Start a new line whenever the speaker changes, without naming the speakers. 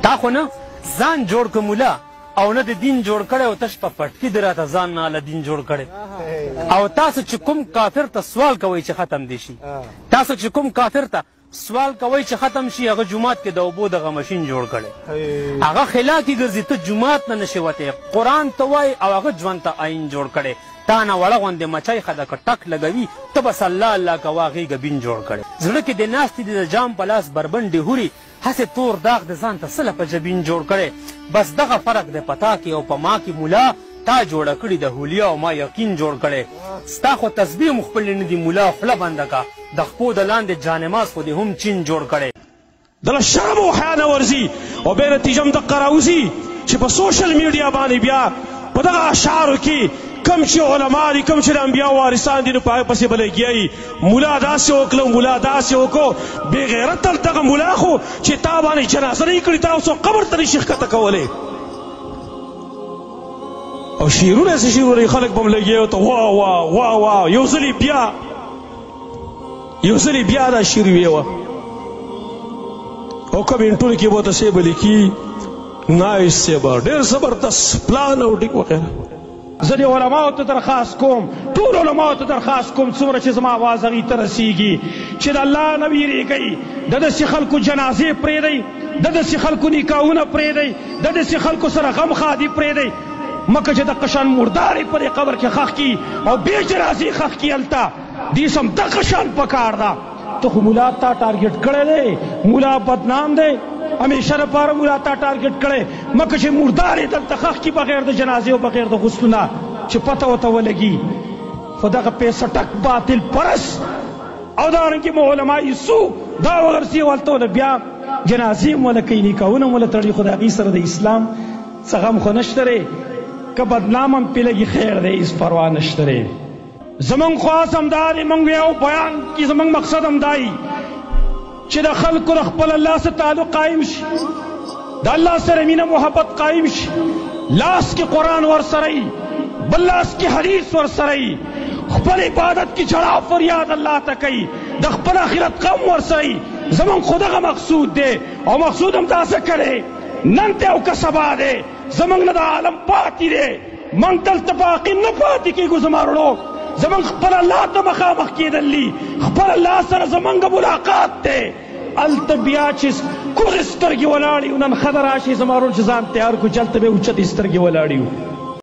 تا خو نه ځان جوړ که ملا او نه د دین جوړ کړی او تش په پټکي دې راته ځان نه له دین جوړ کړی او تاسو چې کوم کافر ته سوال کوئ چې ختم دی شي تاسو چې کوم کافر ته سوال کوئ چې ختم شي هغه جومات کې د اوبو دغه مشین جوړ کړی هغه خلا کې ګرځي ته جومات نه نشې وتی قرآن ته وایي او هغه ژوند ته آیین جوړ کړی تا نه وړه غوندې مچۍ ښه که ټک لګوي ته بس الله الله کوه هغې ګبین جوړ کړی زړه کې د ناستې دي د جام په لاس بربنډې هوري هسې تور داغ د ځان ته سله په جبین جوړ کړی بس دغه فرق دی په تا کې او په ما کې ملا تا جوړه کړي د هولیا او ما یقین جوړ کړی ستا خو تسبیح مو خپلې نه دي ملا خوله بنده که د خپو د لاندې جانماز خو دې هم چین جوړ کړی
دله شرم او حیا نه ورځي او بیا نتیجه هم دقه راوځي چې په سوشل میډیا باندې بیا په دغه اشعارو کې کم چې علما دي کم چې د انبیا وارثان دي نو په هغې پسې به لګیایي ملا داسې وکړه ملا داسې وکړو بې غیرته دغه ملا خو چې تا باندې جنازه نه یې کړې تا اوس قبر ته نشي ښکته کولی او شعرونه یې څه شعرونه خلک به هم لګیایي ته وا وا وا وا یو ځلې بیا دا شعر ویوه او کمنټونو کې به ورته صیبه لیکي نایس صیبه ډېر زبردست پلان او ټیک وغیره
زه دې علماو ته درخواست کوم ټول علماو ته درخواست کوم څومره چې زما اواز هغې ته رسیږي چې د الله نه ویرېږئ د داسې خلکو جنازې پرېږدئ د داسې خلکو نکاحونه پرېږدئ د داسې خلکو سره غم ښادي پرېږدئ مکه چې د قشان مردارې په دې قبر کې ښخ کي او بې جنازې ښخ کي هلته دې سم دغه شان پکار ده ته خو ملا تا ټارګېټ کړی دی ملا بدنام دی همیشه لپاره ملا تا ټارګېټ کړی مکه چې مردارې دلته ښخ کي بغیر د جنازې او بغیر د غسلو نه چې پته ورته ولګي خو دغه پیسه ټک باطل پرس او دارنګې مو علما یسو دا وغرسي هلته ونه بیا جنازې هم ونه کوي نکاحونه هم ونه تړي خو د هغې سره د اسلام څه غم خو نشته دی که بدنام هم پې لګي خیر دی هېڅ پروا نشته دی زمونږ خواست هم دا دی مونږ یو بیان کې زمونږ مقصد هم دا چې د خلکو د خپل الله سره تعلق قایم شي د الله سره مینه محبت قایم شي لاس کې قرآن ورسره وي بل لاس کې حدیث ورسره وي خپل عبادت کې جړا فریاد الله ته کوي د خپل آخرت غم ورسره وي زمونږ خو دغه مقصود دی او مقصود هم داسې کړی نن ته او که سبا دی زمونږ نه د عالم پاتې دی موږ دلته باقي نه پاتې کېږو زما وروڼو زمونږ خپل الله ته مخامخ کېدل دي خپل الله سره زمونږ ملاقات دی هلته بیا چې کوږې سترګې ولاړې یو نن ښه ده راشي زما وروڼو چې ځان تیار کړو چې هلته به اوچتې سترګې ولاړې یو